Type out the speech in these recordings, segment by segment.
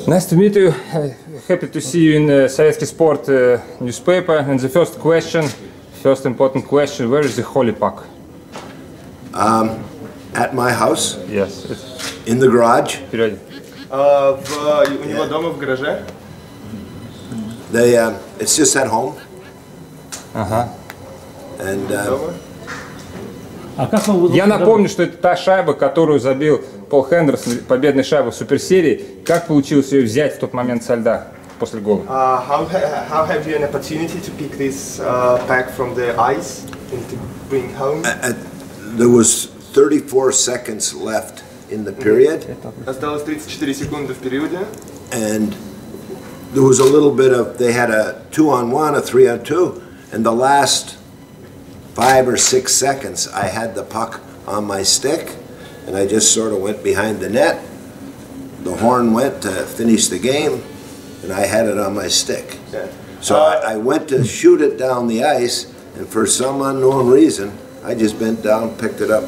Nice to meet you. Happy to see you in Советский Sport newspaper. And the first question, first important question: where is the holy puck? At my house. Yes. In the garage. Вперед. У него дома в гараже. It's just at home. Ага. And я напомню, что это та шайба, которую забил Пол Хендерсон, победная шайба в Суперсерии. Как получилось ее взять в тот момент со льда после гола? How have you an opportunity to pick this pack from the ice and to bring home? There was 34 seconds left in the period. Осталось 34 секунды в периоде. And there was a little bit of, they had a 2-on-1, a 3-on-2, and the last 5 or 6 seconds I had the puck on my stick, and I just sort of went behind the net. The horn went to finish the game, and I had it on my stick. Yeah. So I went to shoot it down the ice, and for some unknown reason, I just bent down, picked it up,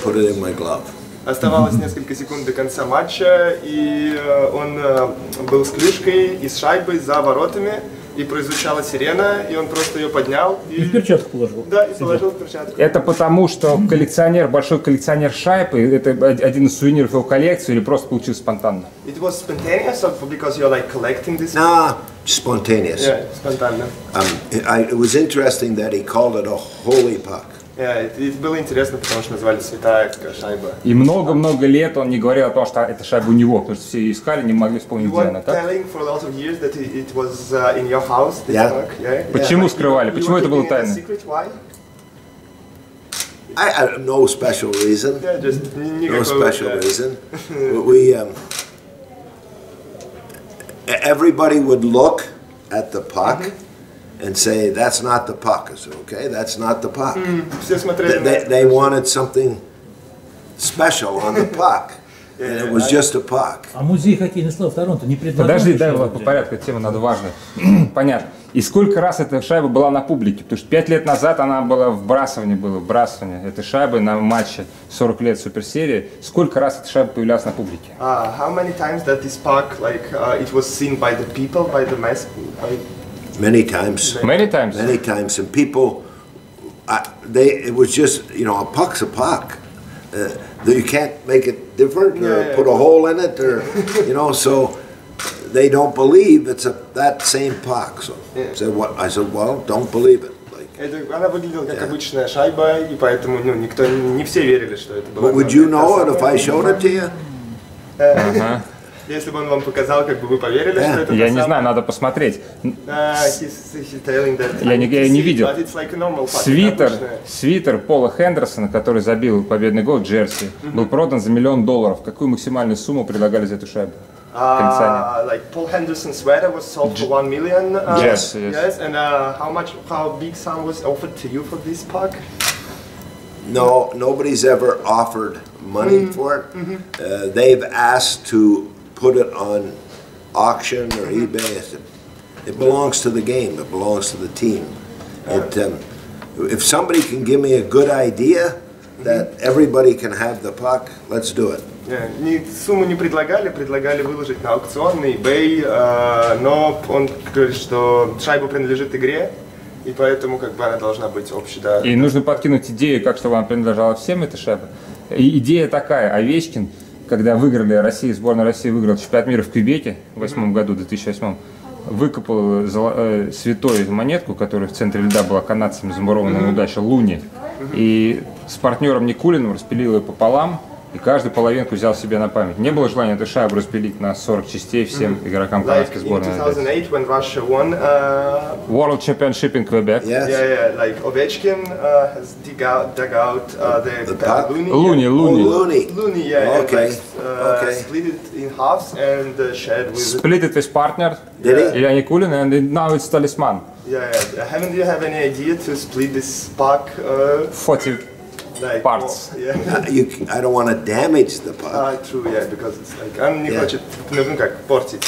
put it in my glove. Оставалось несколько секунд до конца матча, и он был с клюшкой и с шайбой за воротами, и прозвучала сирена, и он просто ее поднял. И в перчатку положил. Да, и положил в перчатку. Это потому, что коллекционер, большой коллекционер шайб, это один из сувениров его коллекции, или просто получилось спонтанно? It was spontaneous, or because you're like collecting this? Nah, spontaneous. Yeah, спонтанно. It was interesting that he called it a holy puck. Это было интересно, потому что назвали святая шайба. И много-много лет он не говорил о том, что это шайба у него, потому что все ее искали, не могли вспомнить, где она. Почему скрывали? Почему это было тайно? No special reason. No special reason. Everybody would look at the puck and say, that's not the puck. I said, okay, that's not the puck. They wanted something special on the puck, and it was just a puck. А музей хоккейных слов Торонто не предлагал? Подожди, дай по порядку, тема надо важная. Понятно. И сколько раз эта шайба была на публике? Потому что 5 лет назад она была в вбрасывании этой шайбы на матче 40 лет Суперсерии. Сколько раз эта шайба появлялась на публике? How many times that this puck, like, it was seen by the people, by the mass? Many times. Many times. Many times, and people, it was just, you know, a puck's a puck. You can't make it different or put a hole in it, or, you know, so they don't believe it's that same puck. So I said, well, don't believe it. Она выглядела как обычная шайба, и поэтому не все верили, что это была. But would you know it if I showed it to you? Если бы он вам показал, как бы вы поверили, что это. Я не знаю, надо посмотреть. Я не видел. Свитер Пола Хендерсона, который забил победный гол в Джерси, был продан за $1 миллион. Какую максимальную сумму предлагали за эту шайбу? Like Paul Henderson's sweater was sold for $1 million. Yes. And how big sum was offered to you for this puck? No, nobody's ever offered money for it. They've asked to put it on auction or eBay. It belongs to the game. It belongs to the team. If somebody can give me a good idea that everybody can have the puck, let's do it. Сумму не предлагали выложить на аукцион, на eBay, но он говорит, что шайба принадлежит игре, и поэтому как бы она должна быть общей. Да. И нужно подкинуть идею, как чтобы она принадлежала всем, эта шайба. И идея такая: Овечкин, когда выиграли Россия, сборная России выиграла чемпионат мира в Квебеке в 2008 году, 2008, выкопал святую монетку, которая в центре льда была канадцами замурована на удачу Луни, и с партнером Никулиным распилил ее пополам, и каждую половинку взял себе на память. Не было желания эту шайбу распилить на 40 частей всем игрокам канадской сборной. Like in 2008, when Russia won World Championship in Quebec. Yes. Like Ovechkin has dug out the Luni. Luni, Okay. Split it in halves and shared with. Split it with partner. Did he? Ilya Nikulin, and now it's talisman. Haven't you have any idea to split this puck? 40 like, parts. I don't want to damage the puck. True, because it's like, он не хочет, как, портить.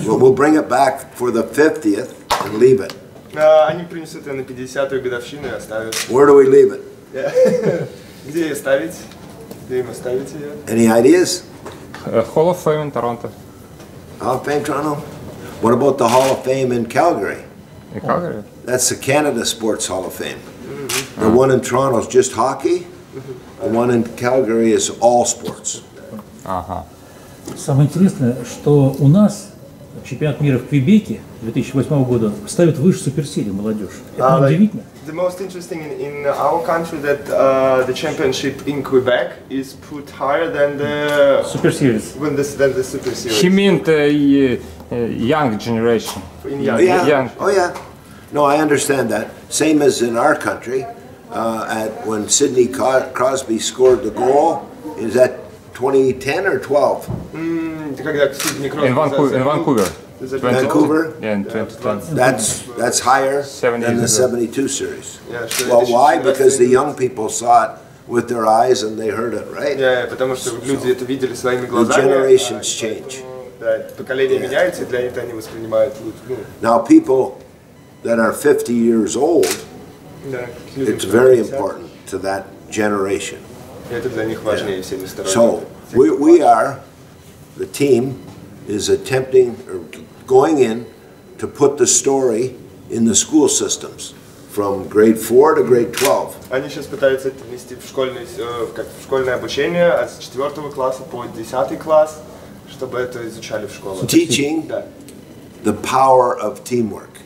We'll bring it back for the 50th and leave it. Они принесут ее на 50-ю годовщину и оставят. Where do we leave it? Где ее ставить? Где им оставить ее? Any ideas? Hall of Fame in Toronto. Hall of Fame, Toronto? What about the Hall of Fame in Calgary? In Calgary? That's the Canada Sports Hall of Fame. The one in Toronto is just hockey. The one in Calgary is all sports. Ага. Самое интересное, что у нас чемпионат мира в Квебеке 2008 года ставят выше суперсерии молодежь. Это удивительно. The most interesting in our country that the championship in Quebec is put higher than the Суперсериз. than the Super Series. He meant young generation. In young. Yeah. Oh yeah. No, I understand that. Same as in our country, when Sidney Crosby scored the goal, is that 2010 or 12? In Vancouver. Vancouver? Yeah, in 2010. That's higher 7 than the years ago. 72 series. Yeah, Well, why? Because the young people saw it with their eyes and they heard it, right? Yeah, потому что люди это видели своими The глазами. generations change. Да, поколения меняются, и для них они воспринимают лучше. Now, people that are 50 years old, it's very important to that generation. Это для них важнее всеми сторонами. So, we are, the team is attempting, or going in to put the story in the school systems from grade 4 to grade 12. Они сейчас пытаются это внести в школьное обучение от 4 класса по 10 класс, чтобы это изучали в школе. Teaching the power of teamwork.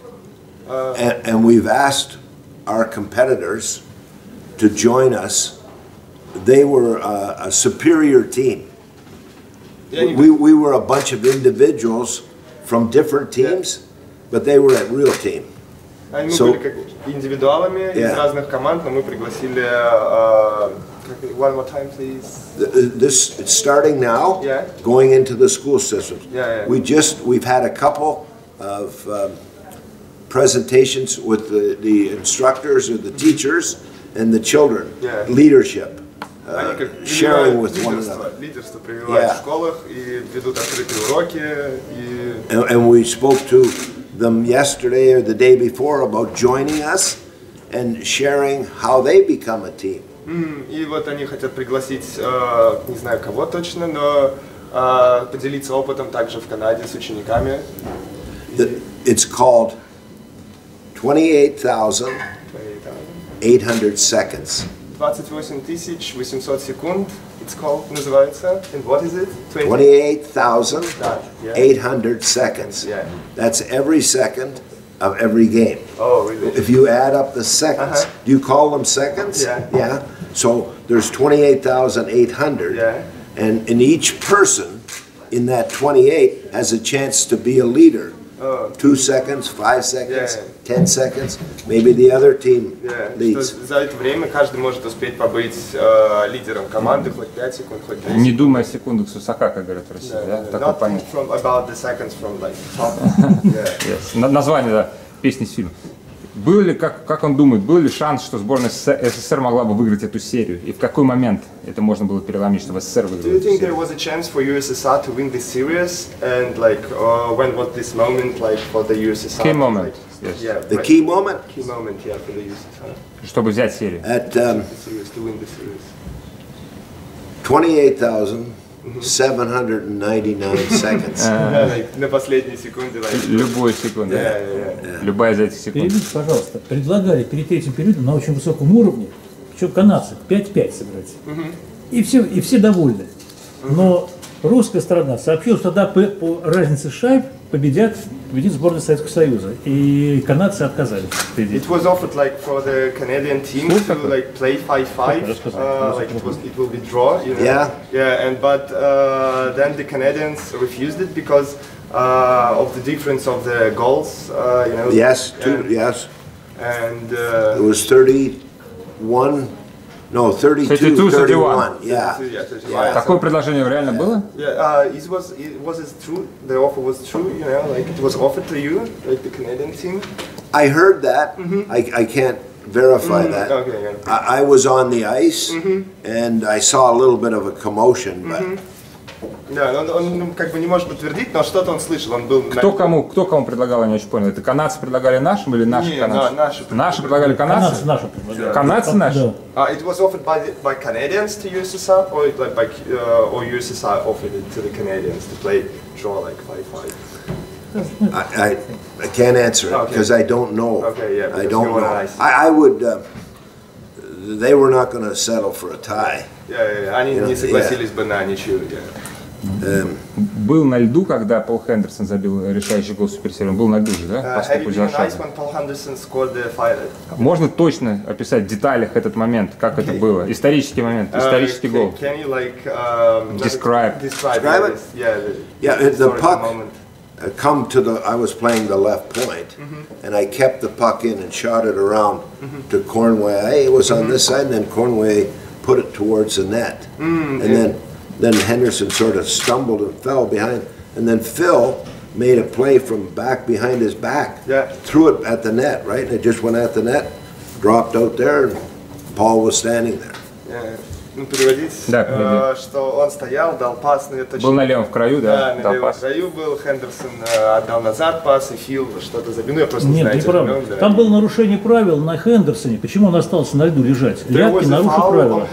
And we've asked our competitors to join us. They were a superior team. We were a bunch of individuals from different teams, but they were a real team. Они были как индивидуалами из разных команд, но мы пригласили. One more time, please. This it's starting now, going into the school systems. We've had a couple of presentations with the instructors or the teachers and the children. Leadership. Sharing with one another. Лидерство прививают в школах и ведут открытые уроки. And we spoke to them yesterday or the day before about joining us and sharing how they become a team. И вот они хотят пригласить, не знаю кого точно, но поделиться опытом также в Канаде с учениками. It's called 28,800 seconds. 28,800 секунд. It's called, называется. And what is it? 28,800 seconds. That's every second of every game. Oh, really? If you add up the seconds, do you call them seconds? Yeah. So there's 28,800, and each person in that 28 has a chance to be a leader. 2 seconds, 5 seconds, 10 seconds, maybe the other team leads. За это время каждый может успеть побыть лидером команды хоть 5 секунд, хоть 10 секунд. Не думая о секундах с высока, как говорят в России, да? Такое понятие. About the seconds from like top. Название песни с фильма. Был ли, как он думает, был ли шанс, что сборная СССР могла бы выиграть эту серию? И в какой момент это можно было переломить, чтобы СССР выиграла? Do you think there was a chance for USSR to win this series? And like, when was this moment like for the USSR? Key moment. Yes. Yeah, The key moment? Key moment, yeah, for the USSR. Чтобы взять серию. At To win the series. 28,799 seconds. На последней секунде. Любую секунду. Любая из этих секунд. Перейдите, пожалуйста. Предлагали перед третьим периодом на очень высоком уровне, причем канадцы, 5-5 сыграть. И все довольны. Но русская сторона сообщила, что тогда по разнице шайб победит сборная Советского Союза. И канадцы отказались. It was offered like for the Canadian team to like play 5-5, like it will be draw, you know? But then the Canadians refused it because of the difference of the goals, you know. Yes. And it was 32-31. Такое предложение реально было? Was it true? The offer was true, you know, like it was offered to you, like the Canadian team. I heard that. I can't verify that. Okay, I was on the ice and I saw a little bit of a commotion, but Да, он как бы не может подтвердить, но что-то он слышал. Он был Кто кому предлагал, я не очень понял. Это канадцы предлагали нашим или наши канадцы? Наши предлагали канадцы? Наши предлагали. Канадцы наши? It was offered by Canadians to USSR, or or USSR offered it to the Canadians to play draw like 5-5. I can't answer it because I don't know. Okay, yeah. I don't know. I would. They were not going to settle for a tie. Они не согласились бы на ничью. Был на льду, когда Пол Хендерсон забил решающий гол в Суперсерии. Он был на льду же, да? Можно точно описать в деталях этот момент, как это было? Исторический момент, исторический гол. Describe it? Yeah, the puck come to the. I was playing the left point, and I kept the puck in and shot it around to Cornway. It was on this side, and then Cornway put it towards the net, and then Henderson sort of stumbled and fell behind, and then Phil made a play from back behind his back, threw it at the net, right? And it just went at the net, dropped out there, and Paul was standing there. Переводить, что он стоял, дал пас, но это был на левом в краю, да? На левом в краю был, Хендерсон отдал назад пас, и Фил что-то забил, ну я просто не знаю. Нет, неправда. Там было нарушение правил на Хендерсоне, почему он остался на льду лежать? Ляпкин нарушил правила.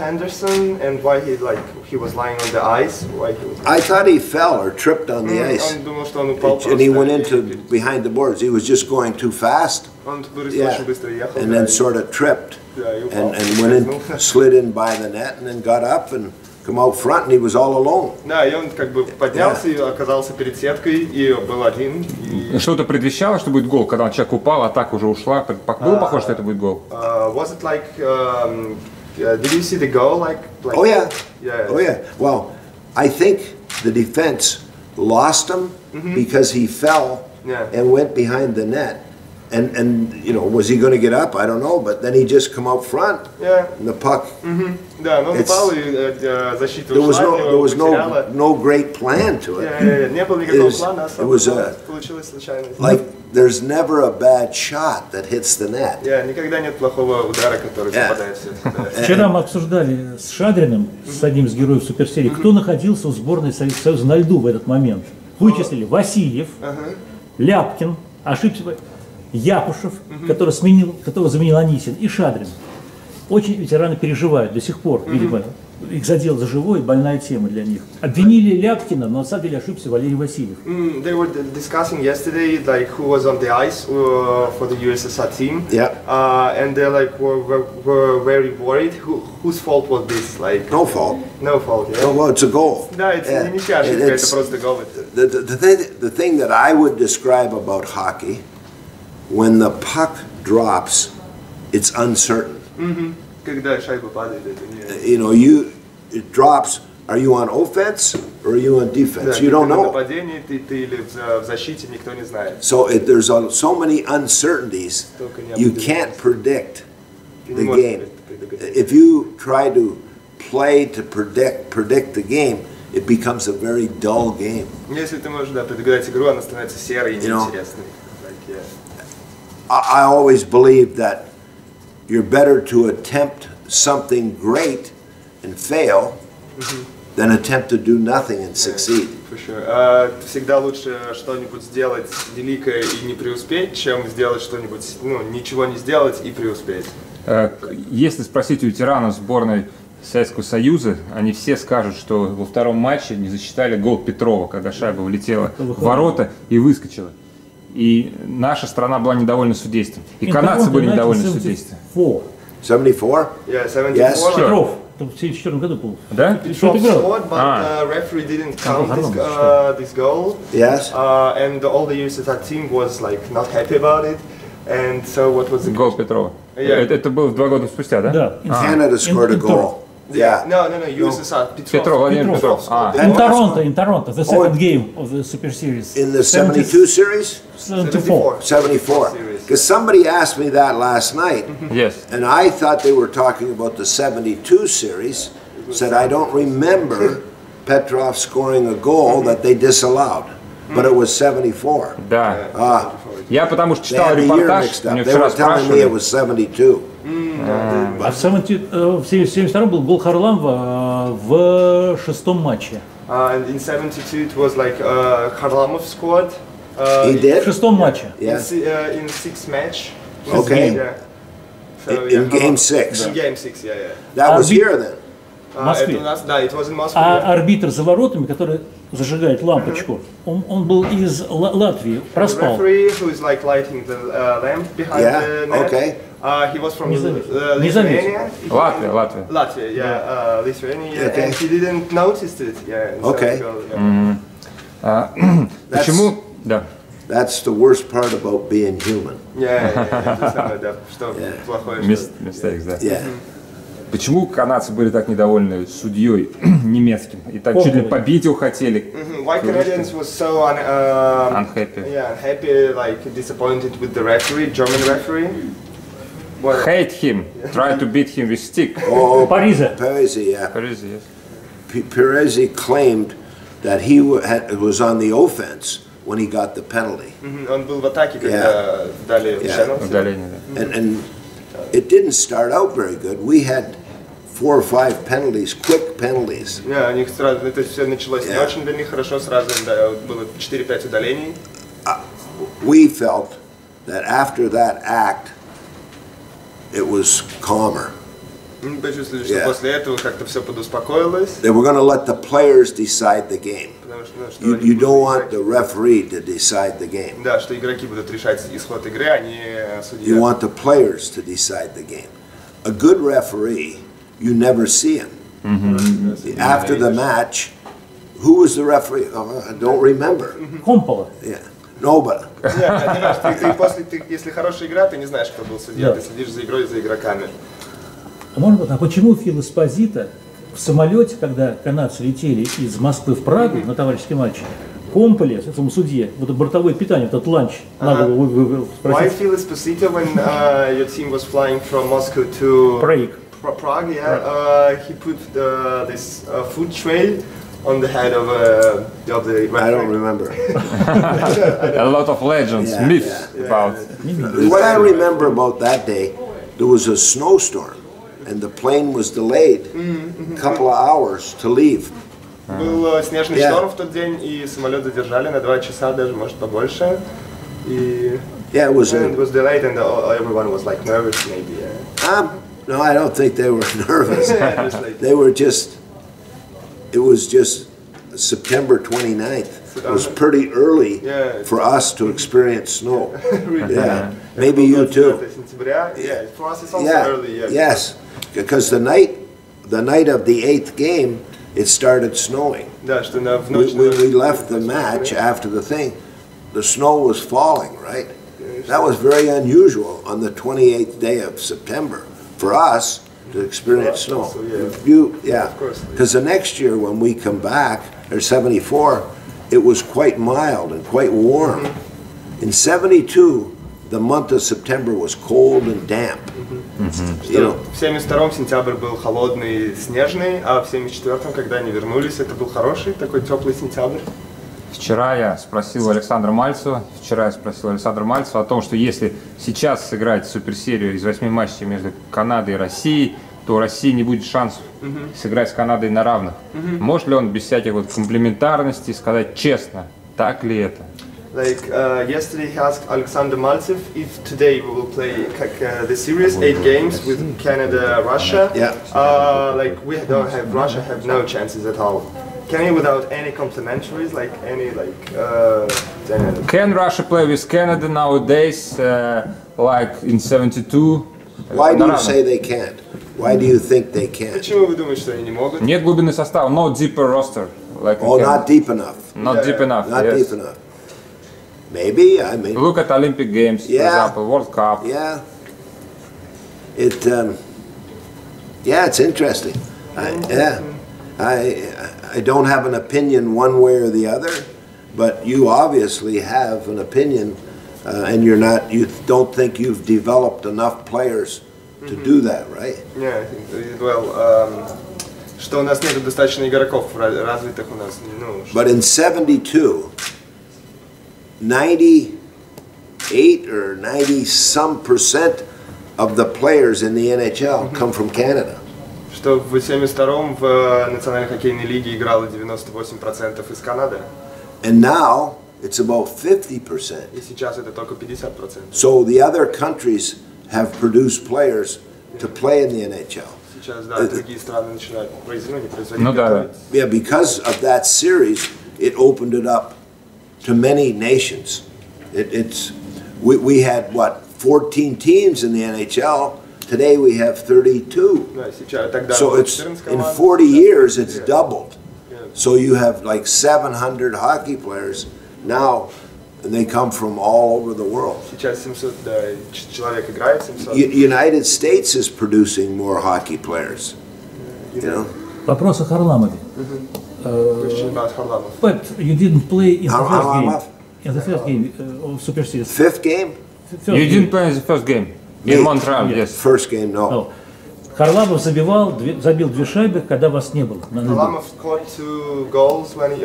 I thought he fell or tripped on the ice, он думал, что он упал and he went into behind the boards. He was just going too fast, and then sort of tripped. And went in, slid in by the net, and then got up and come out front, and he was all alone. Да, и он как бы поднялся и оказался перед сеткой, и был один. Что-то предвещало, что будет гол, когда человек упал, атака уже ушла. Было похоже, что это будет гол? Was it like? Did you see the goal? Like? Oh yeah. Oh yeah. Well, I think the defense lost him because he fell and went behind the net. And you know, was he going to get up? I don't know, but then he just come out front. And the puck. Да, но он упал и защита ушла. There was no great plan to it. Не было никакого плана, получилось случайно. Like there's never a bad shot that hits the net. Никогда нет плохого удара, который попадает в сетку. Вчера мы обсуждали с Шадриным, с одним из героев Суперсерии, кто находился в сборной Союза на льду в этот момент. Вычислили Васильев, Ляпкин, ошибся. Япушев, которого заменил Анисин, и Шадрин. Очень ветераны переживают до сих пор, видимо, их задел за живое, больная тема для них. Обвинили Ляпкина, но на самом деле ошибся Валерий Васильев. They were discussing yesterday like who was on the ice for the USSR team. And they like were very worried. Whose fault was this? Like no fault. No fault. No, well, it's a goal. Да, это не чья ошибка, это просто гол. The thing that I would describe about hockey. When the puck drops, it's uncertain. Когда шайба падает, это не. You know, it drops. Are you on offense or are you on defense? You don't know. Нападение ты или в защите, никто не знает. So there's so many uncertainties. You can't predict the game. If you try to play to predict the game, it becomes a very dull game. Если ты можешь предугадать игру, она становится серой и неинтересной. I always believe that you're better to attempt something great and fail than attempt to do nothing and succeed. Всегда лучше что-нибудь сделать великое и не преуспеть, чем сделать что-нибудь, ничего не сделать и преуспеть. Если спросить у ветеранов сборной Советского Союза, они все скажут, что во втором матче не засчитали гол Петрова, когда шайба влетела в ворота и выскочила. И наша страна была недовольна судейством. И канадцы были недовольны судейством. 74? Yeah, 74. Петров. В 1974 году был. Да? Петров scored, but referee didn't count this goal. Yes. And all the USSR team was like not happy about it. And so what was the гол Петрова? Это было 2 года спустя, да? Да. Canada scored a goal. Yeah. No, USSR. Петров, Владимир Петров. In Toronto, the second game of the Superseries. In the 72 series? 74. 74. Because somebody asked me that last night. Yes. And I thought they were talking about the 72 series. Said I don't remember Petrov scoring a goal that they disallowed. But it was 74. Да. Я потому что читал репортаж, мне вчера спрашивали. It was 72. А в 72 был гол Харламова в 6-м матче. And in '72 it was like Харламов squad. He did? В шестом матче. In sixth match. Okay. Yeah. So, In game 6. In game 6, yeah. That was here then. В Москве. Да, it was in Moscow. А арбитр за воротами, который зажигает лампочку, он был из Латвии, проспал. The referee who is like lighting the lamp behind the net. Okay. He was from Не Lithuania. Латвия. Yeah, Lithuania, Okay. and he didn't notice it. Yeah. Okay. Почему? Да. That's the worst part about being human. Это самое, да, что плохое. Mistakes, да. Yeah. Почему канадцы были так недовольны судьей немецким и так чуть ли побить его хотели? Why Canadians was so Unhappy. Yeah, unhappy, like disappointed with the referee, German referee. Hate him, try to beat him with stick. Oh, Париза. Perezi, yeah. Crazy, yes. Perezi claimed that he was on the offense when he got the penalty. Он был в атаке, когда дали penalty. Удаление, да. And it didn't start out very good. We had 4 or 5 penalties, quick penalties. У них сразу, это все началось не очень для них хорошо, сразу было 4-5 удалений. We felt that after that act, it was calmer. Мы почувствовали, что после этого как-то все подуспокоилось. They were going to let the players decide the game. You don't want the referee to decide the game. Да, что игроки будут решать исход игры, а не судья. You want the players to decide the game. A good referee, you never see him. After the match, who was the referee? Oh, I don't remember. Компола. Yeah. Nobody. Если хорошая игра, ты не знаешь, кто был судья, ты следишь за игрой, за игроками. Может быть, а почему Фил Эспозито в самолете, когда канадцы летели из Москвы в Прагу на товарищеский матч, Комполе, этому судье, вот бортовое питание, вот этот ланч, надо было Why спросить. Phil Esposito, when your team was flying from Moscow to Prague, he put this food tray on the head of the referee. I don't remember. A lot of legends, myths about. What I remember about that day, there was a snowstorm, and the plane was delayed a couple of hours to leave. Был снежный шторм в тот день, и самолет задержали на 2 часа, даже может побольше. И it was delayed, and everyone was like nervous, maybe. No, I don't think they were nervous. They were just. It was just September 29th. It was pretty early for us to experience snow. Yeah, maybe you too. Yeah, for us it's also early. Yes, because the night of the 8th game, it started snowing. We left the match after the thing. The snow was falling, right? That was very unusual on the 28th day of September for us to experience snow. Because the next year when we come back, or 74, it was quite mild and quite warm. In 72, the month of September was cold and damp. You know. В 72-м сентябрь был холодный и снежный, а в 74-м, когда они вернулись, это был хороший, такой теплый сентябрь. Вчера я спросил Александра Мальцева о том, что если сейчас сыграть суперсерию из 8 матчей между Канадой и Россией, то у России не будет шансов сыграть с Канадой на равных. Может ли он без всяких вот комплементарностей сказать честно, так ли это? Like yesterday, he asked Alexander Maltsev if today we will play the series 8 games with Canada, Russia. Like we don't have Russia have no chances at all. Can he without any complementaries, like any Can Russia play with Canada nowadays, like in 72? Why do you say they can't? Why do you think they can't? Почему вы думаете, что они не могут? Нет глубины состава, no deeper roster. Like not deep enough. Not deep enough. Not deep enough. Maybe, I mean. Look at Olympic Games, for example, World Cup. Yeah. It's interesting. I don't have an opinion one way or the other, but you obviously have an opinion, and you don't think you've developed enough players to do that, right? Yeah, I think, что у нас нет достаточно игроков развитых у нас. But in 72, 98 or 90 some % of the players in the NHL come from Canada. что в 72-м в национальной хоккейной лиге играло 98% из Канады. And now it's about 50%. И сейчас это только 50%. So the other countries have produced players to play in the NHL. Сейчас, да, другие страны начинают производить. Ну да. Yeah, because of that series, it opened it up to many nations. We had what, 14 teams in the NHL. Today we have 32. Да, сейчас, тогда So it's in 40 years it's doubled. So you have like 700 hockey players now, and they come from all over the world. Сейчас 700, да, человек играет, 700. United States is producing more hockey players. You know? Вопрос о Харламове. But you didn't play in the first game. In the first game of Superseriях. Fifth game? You didn't play in the first game. In Montreal, yes. First game, no. Харламов забил 2 шайбы, когда вас не было. Харламов scored 2 goals when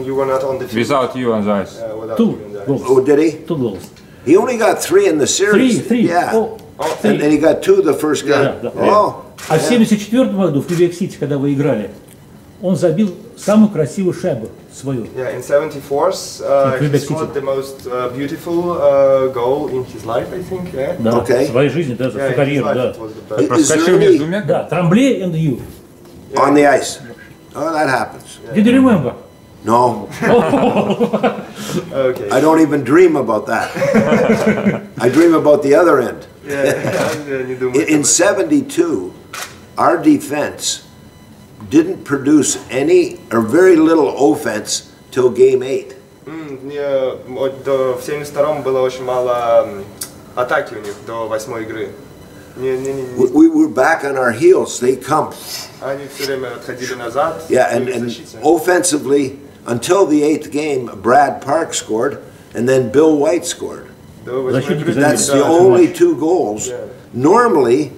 you were not on the field. Without you on the ice. 2 goals. Oh, did he? 2 goals. He only got 3 in the series. 3. Yeah. Oh, and he got 2 the first game. Да. Oh. А в 1974 году в Квебек-Сити, когда вы играли, он забил самую красивую шайбу свою. Yeah, in 74th, he scored the most beautiful goal in his life, I think. Yeah. Да, Okay. в своей жизни, да, за всю карьеру, да. Проскочил между двумя? Да, Трамбле and you. On the ice. Oh, that happens. Did you remember? No. Okay. I don't even dream about that. I dream about the other end. In 72, our defense didn't produce any or very little offense till game 8. В 72-м было очень мало атаки у них до 8-й игры. We were back on our heels. They come. Они все время отходили назад. Yeah, and offensively, until the 8th game, Brad Park scored, and then Bill White scored. That's the only 2 goals. Normally,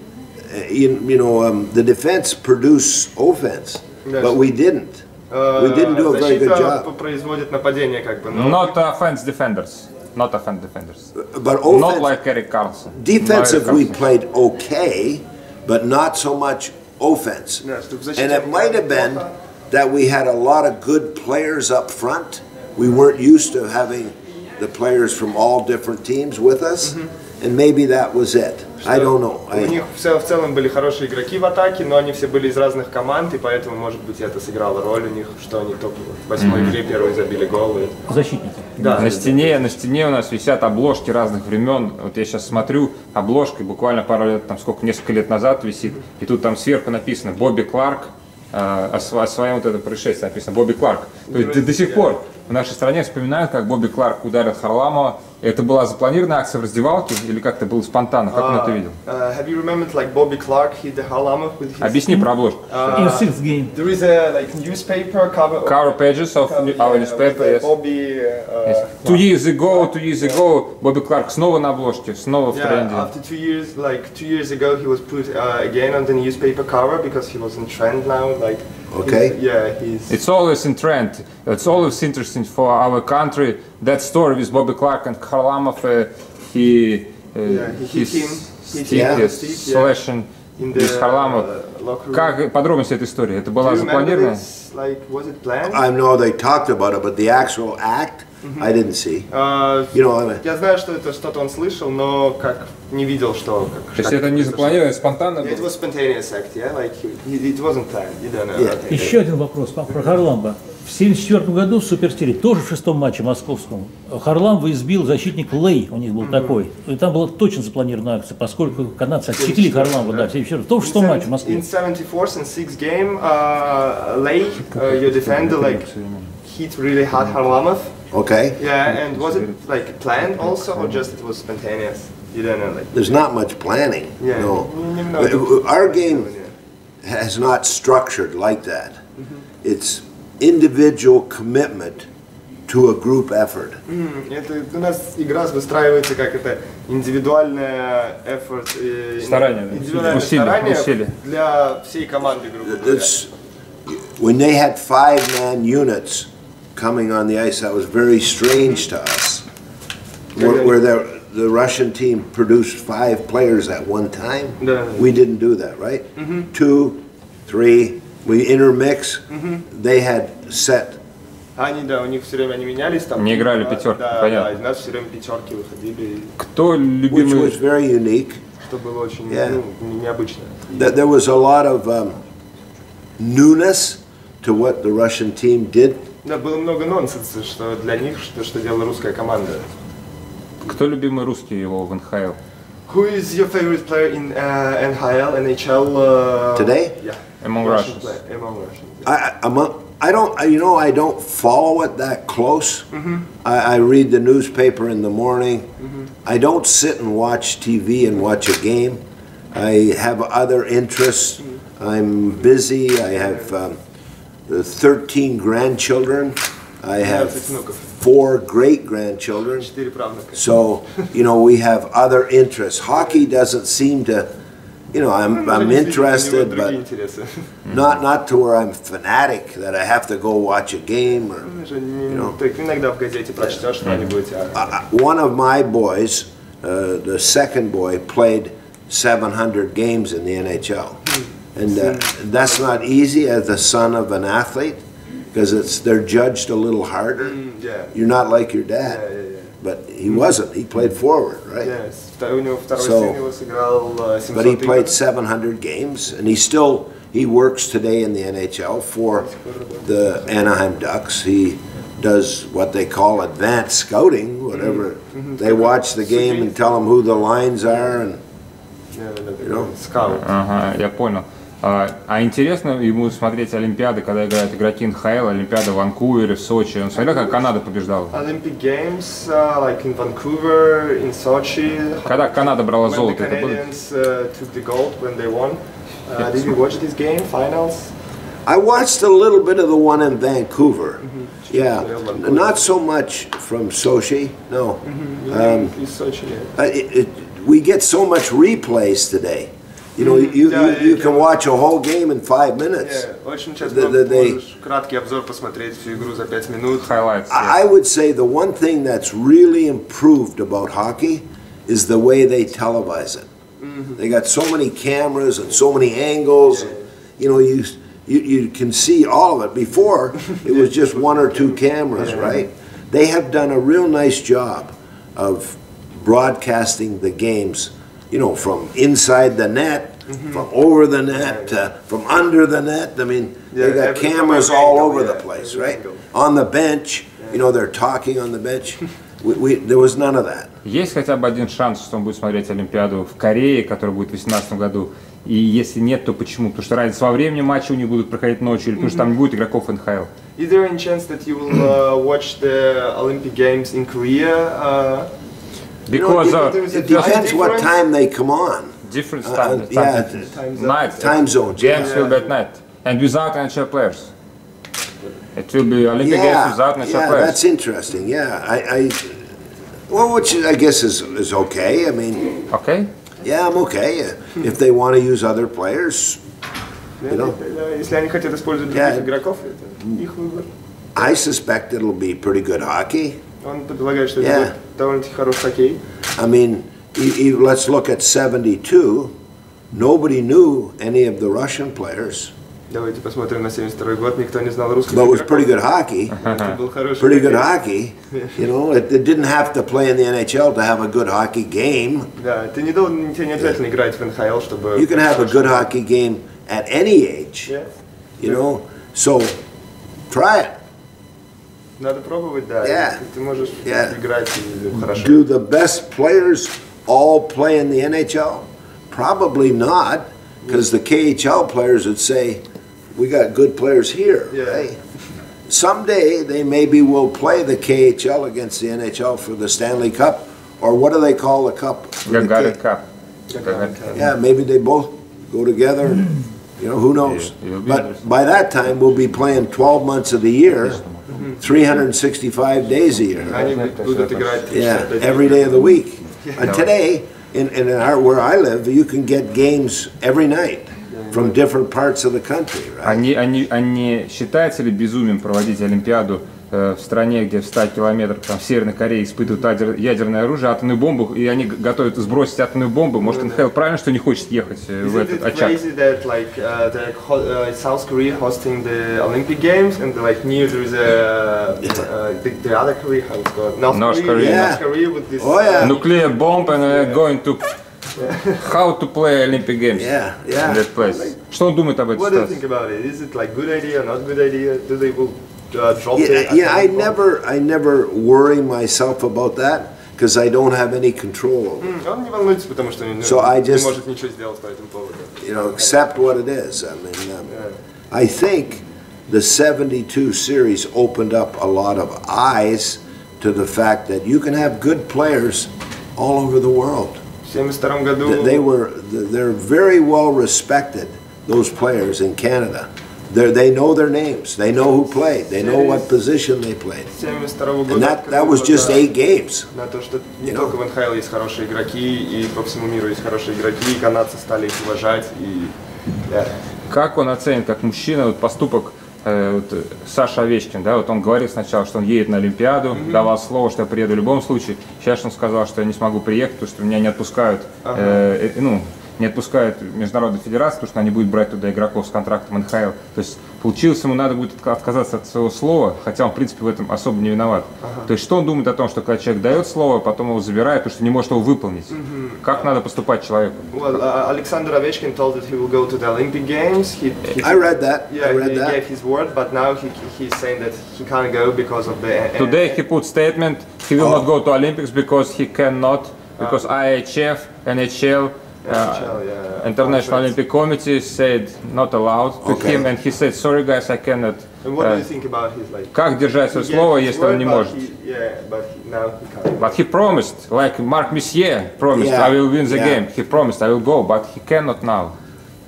the defense produced offense, but we didn't. We didn't do a very good job. Производит нападение, как бы. Not offense defenders. Not offense defenders. But Not like Eric Carlson. Defensive, we played okay, but not so much offense. And it might have been that we had a lot of good players up front. We weren't used to having the players from all different teams with us, and maybe that was it. I don't know. У них в целом были хорошие игроки в атаке, но они все были из разных команд, и поэтому, может быть, это сыграло роль у них, что они только в 8-й игре первые забили голы. Защитники. Да. На стене у нас висят обложки разных времен. Вот я сейчас смотрю, обложка буквально пару лет, несколько лет назад висит, и тут там сверху написано Бобби Кларк, о своем вот этом происшествии написано Бобби Кларк. То есть до сих пор в нашей стране вспоминают, как Бобби Кларк ударил Харламова. Это была запланированная акция в раздевалке или как-то было спонтанно? Как он это видел? Have you remembered like Bobby Clark hit the Harlamov with his... Объясни про обложку. In 6th game. There is a like newspaper Cover pages of our newspaper, yes. Bobby... Yes. 2 years ago, Bobby Clark снова на обложке, снова в тренде. After 2 years, like 2 years ago, he was put again on the newspaper cover because he was in trend now. Like, okay. He's... It's always in trend. It's always interesting for our country. That story with Bobby Clark and Харламов, he hit him. Slashing with Харламов. Как подробности этой истории? Это была запланированная? Like, was it planned? I know they talked about it, but the actual act, I didn't see. Я знаю, что это что-то он слышал, но как не видел, что. То есть это не запланировано, спонтанно? It was spontaneous act, yeah, like it wasn't planned. You don't know. Yeah. Еще один вопрос про Харламова. В 1974 году в Суперсериях, тоже в 6-м матче московском, Харламова избил защитник Лей, у них был такой. И там была точно запланированная акция, поскольку канадцы отсекли Харламова, да, в 1974, тоже в 6-м матче в Москве. In 74th and 6th game, Lei, your defender, like hit really hard Harlamov. Okay. Yeah, and was it like planned also, or just it was spontaneous? You don't know, like. There's not much planning. Yeah. No. Our game has not structured like that. It's individual commitment to a group effort. Это у нас игра выстраивается как это индивидуальное effort, индивидуальное старание для всей команды, грубо говоря. When they had 5-man units coming on the ice, that was very strange to us. Where the Russian team produced 5 players at one time. We didn't do that, right? 2 3. We intermix. They had set. Они, да, у них все время они менялись там. Не играли пятерки, да, понятно. Да, из нас все время пятерки выходили. Кто Which любимый? was very unique. Что было очень необычно. There was a lot of newness to what the Russian team did. Да, было много нонсенса, что для них, что делала русская команда. Кто любимый русский его в НХЛ? Who is your favorite player in NHL, NHL? Today? Yeah. Among Russians. Among Russians. I don't follow it that close. I read the newspaper in the morning. I don't sit and watch TV and watch a game. I have other interests. I'm busy. I have 13 grandchildren. I have 4 great-grandchildren. So, we have other interests. Hockey doesn't seem to, I'm interested, but not to where I'm fanatic that I have to go watch a game or, One of my boys, the second boy, played 700 games in the NHL. And that's not easy as the son of an athlete, because they're judged a little harder. You're not like your dad, but he wasn't. He played forward, right? Yes. But he played 700 games, and he works today in the NHL for the Anaheim Ducks. He does what they call advanced scouting, whatever. They watch the game and tell them who the lines are, and Скаут. Ага, я понял. А интересно ему смотреть Олимпиады, когда играют игроки НХЛ, Олимпиада в Ванкувере, в Сочи. Он смотрел, как Канада побеждала? Olympic Games, like in Vancouver, in Sochi. Когда Канада брала золото, это было? Canadians took the gold when they won. Did you watch this game, finals? I watched a little bit of the one in Vancouver. Yeah, not so much from Sochi, no. We get so much replays today. You can watch a whole game in 5 minutes. Очень часто можешь краткий обзор посмотреть всю игру за 5 минут. Highlights. I would say the one thing that's really improved about hockey is the way they televise it. They got so many cameras and so many angles. You can see all of it. Before, it was just 1 or 2 cameras, right? They have done a real nice job of broadcasting the games, from inside the net, from over the net, from under the net. I mean, they got cameras all over the place, right? On the bench, they're talking on the bench. There was none of that. Есть хотя бы один шанс, что он будет смотреть Олимпиаду в Корее, которая будет в 2018 году? И если нет, то почему? Потому что разница во времени матчи у них будут проходить ночью, или потому что там не будет игроков НХЛ? Is there any chance that you will watch the Olympic Games in Korea? Because It depends what time they come on. different time, night, time zones. Games will be at night, and without NHL players. It will be Olympic Games without NHL players. That's interesting. Yeah, which I guess is okay. I mean, Okay. yeah, I'm okay if they want to use other players. Если они хотят использовать других игроков, это их выбор. I suspect it'll be pretty good hockey. Он предполагает, что это будет довольно-таки хороший хоккей. I mean, let's look at 72. Nobody knew any of the Russian players. Давайте посмотрим на 72 год. Никто не знал русских But it was игроков. pretty good hockey. Это был хороший Pretty good хоккей. hockey. It didn't have to play in the NHL to have a good hockey game. Да, тебе не обязательно играть в НХЛ, чтобы... You can have a good hockey game at any age. So try it. Надо пробовать, да. Ты можешь играть хорошо. Do the best players all play in the NHL? Probably not, because the KHL players would say, we got good players here. Right? Someday they maybe will play the KHL against the NHL for the Stanley Cup, or what do they call the cup? Gagarin Cup. Yeah, maybe they both go together. Who knows? But by that time, we'll be playing 12 months of the year, 365 days a year. Every day of the week. And today, where I live, you can get games every night from different parts of the country. Right? Не считается ли безумием проводить Олимпиаду в стране, где в 100 километрах, там, в Северной Корее испытывают ядерное оружие, атомную бомбу, и они готовят сбросить атомную бомбу. Может, НХЛ правильно, что не хочет ехать в этот очаг? South Korea hosting the Olympic Games and like near there is the other Korea, how it's called? North Korea with this nuclear bomb and going to how to play Olympic Games in that place. Что он думает об этой ситуации? What do you think about it? Is it like good idea, not good idea? Do they will drop it? Yeah, I never worry myself about that because I don't have any control over it. Он не волнуется, потому что So I just, не может ничего сделать по этому поводу. You know, accept what it is. I mean, I think the 72 series opened up a lot of eyes to the fact that you can have good players all over the world. В 1972 году they're very well respected, those players in Canada. They know their names, they know who played, they know what position they played. And that was just 8 games. На то, что не только в НХЛ есть хорошие игроки, и по всему миру есть хорошие игроки, и канадцы стали их уважать. Как он оценит, как мужчина, вот поступок Саша Овечкин, да, вот он говорил сначала, что он едет на Олимпиаду, давал слово, что я приеду в любом случае. Сейчас он сказал, что я не смогу приехать, потому что меня не отпускают, не отпускают Международная федерация, потому что она не будет брать туда игроков с контрактом НХЛ. То есть получилось, ему надо будет отказаться от своего слова, хотя он, в принципе, в этом особо не виноват. То есть что он думает о том, что когда человек дает слово, потом его забирает, потому что не может его выполнить? Как надо поступать человеку? Well, Alexander Ovechkin told that he will go to the Olympic Games. I read that. Yeah, he gave his word, but now he's saying that he can't go because of the... Today he put statement, he will not go to Olympics because he cannot, because IHF, NHL, International Olympic Committee said not allowed to him, and he said, sorry guys, I cannot. And what do you think about his like? Как держать свое слово, если он не может? But he promised, like Mark Messier promised, I will win the game. He promised, I will go, but he cannot now.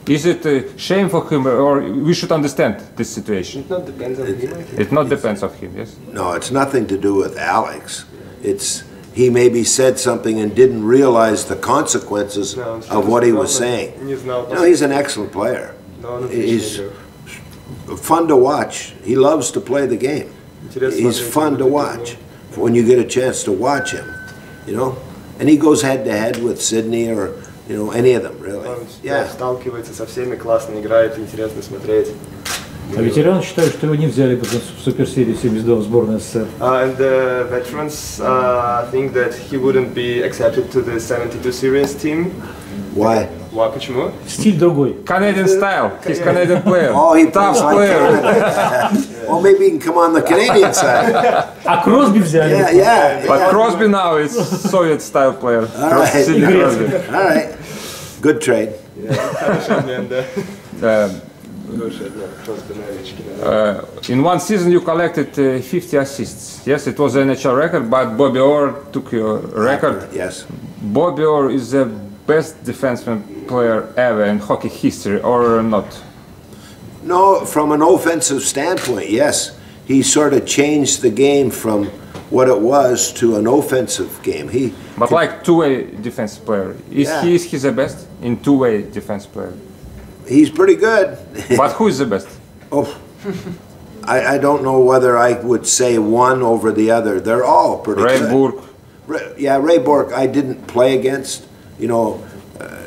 Is it a shame for him, or we should understand this situation? It not depends on him. It not depends on him, yes? No, it's nothing to do with Alex. It's he maybe said something and didn't realize the consequences of what he was saying. No, he's an excellent player. He's fun to watch. He loves to play the game. He's fun to watch when you get a chance to watch him, you know. And he goes head to head with Sydney or any of them really. Yeah. Сталкивается со всеми, классно играет, интересно смотреть. А ветераны считают, что его не взяли бы в Суперсерии 72 в сборной СССР. And the veterans think that he wouldn't be accepted to the 72 series team. Why? Why? Почему? Стиль другой. Canadian style. He's Canadian player. Oh, he tough plays player. Like well, maybe he can come on the Canadian side. А Кросби взяли. Yeah. But Crosby now is Soviet style player. All right. All right. Good trade. In one season you collected 50 assists. Yes, it was an NHL record, but Bobby Orr took your record. Yes. Bobby Orr is the best defenseman player ever in hockey history, or not? No, from an offensive standpoint, yes. He sort of changed the game from what it was to an offensive game. But like two-way defense player, is he the best in two-way defense player? He's pretty good. But who is the best? Oh, I don't know whether I would say one over the other. They're all pretty good. Ray Bourque. Ray Bourque I didn't play against. You know,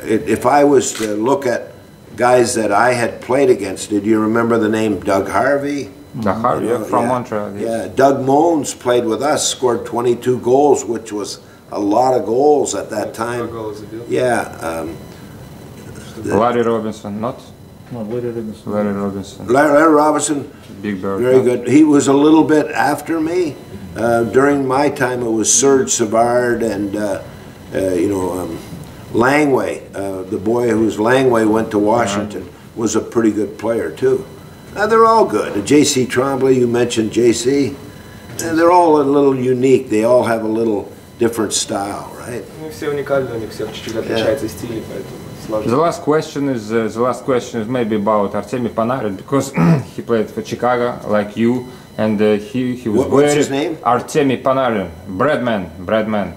if I was to look at guys that I had played against, did you remember the name Doug Harvey? Doug Harvey, from Montreal. Yes. Yeah, Doug Moans played with us, scored 22 goals, which was a lot of goals at that time. Yeah. Larry Robinson, not? No, Larry Robinson. Larry Robinson. Larry Robinson, Big Bird. Very good. He was a little bit after me. During my time, it was Serge Savard and, Langway. The boy whose Langway went to Washington was a pretty good player, too. They're all good. J.C. Tremblay, you mentioned J.C. And they're all a little unique. They all have a little different style, right? The last question is maybe about Artemi Panarin, because he played for Chicago like you, and he was what's his name? Artemi Panarin, Breadman.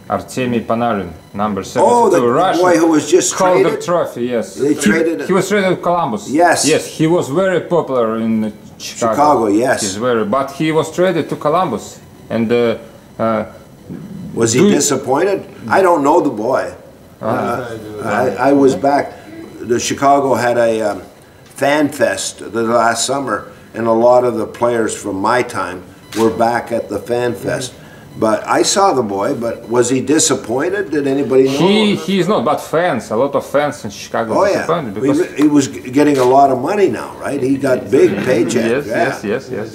Artemi Panarin, number 7. Oh, the boy who was just traded? Trophy, yes. They traded him. He was traded to Columbus. Yes. Yes, he was very popular in Chicago, yes. He's but he was traded to Columbus, and was he disappointed? I don't know the boy. I was back. The Chicago had a fan fest the last summer, and a lot of the players from my time were back at the fan fest. But I saw the boy, but was he disappointed? Did anybody know? He is not, but fans, a lot of fans in Chicago disappointed. Because he was getting a lot of money now, right? He got big paycheck. Yes.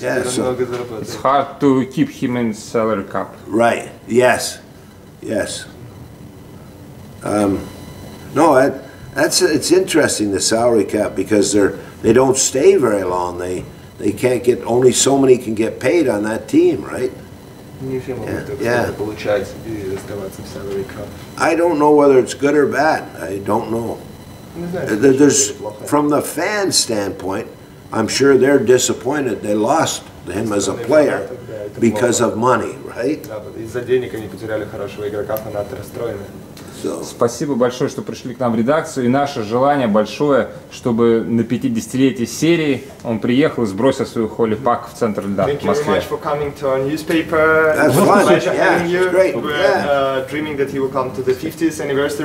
Yeah, so it's hard to keep him in salary cap. right, yes. No, it's interesting, the salary cap, because they don't stay very long. They can't get, only so many can get paid on that team, right? I don't know whether it's good or bad. I don't know. There's, from the fan standpoint, I'm sure they're disappointed they lost him as a player because of money, right? So. Спасибо большое, что пришли к нам в редакцию, и наше желание большое, чтобы на 50-летие серии он приехал и сбросил свою Холли Пак в центр льда в Москве.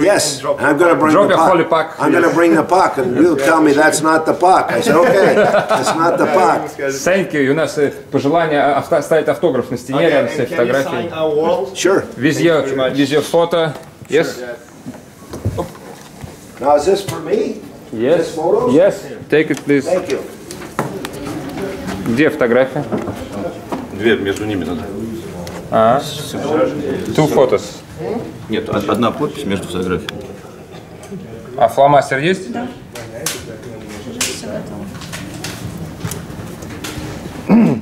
Yes, I'm going to bring the puck. I'm going to bring the puck, and you'll tell me that's not the puck. I said, okay, that's not the puck. Thank you. И у нас пожелание оставить автограф на стене рядом с этой фотографией. Sure. With your photo. Yes. Now is this for me? Yes. This photos? Yes. Take it, please. Thank you. Где фотография? Дверь между ними надо. Two photos. Нет, одна подпись между фотографиями. А фломастер есть? Да.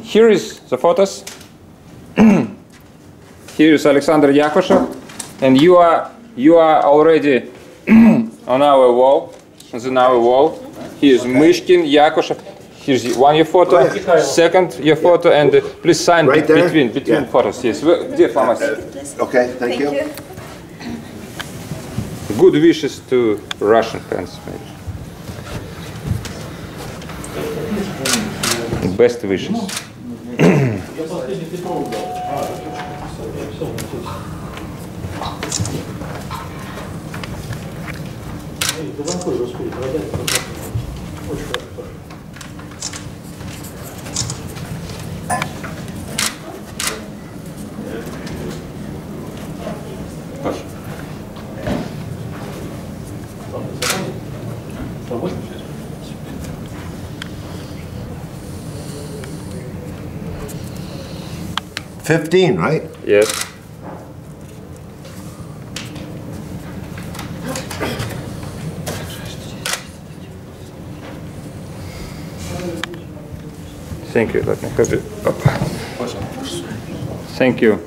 Here is the photos. Here is Alexander Yakushev, and you are already on our wall. Here is Myshkin, Yakushev. Here's one your photo, second your photo, and please sign Right between yeah. photos. Yes. Где фломастер? Okay, thank you. Good wishes to Russian fans. Maybe. Best wishes. $15, right? Yes. Thank you. Let me have it. Thank you.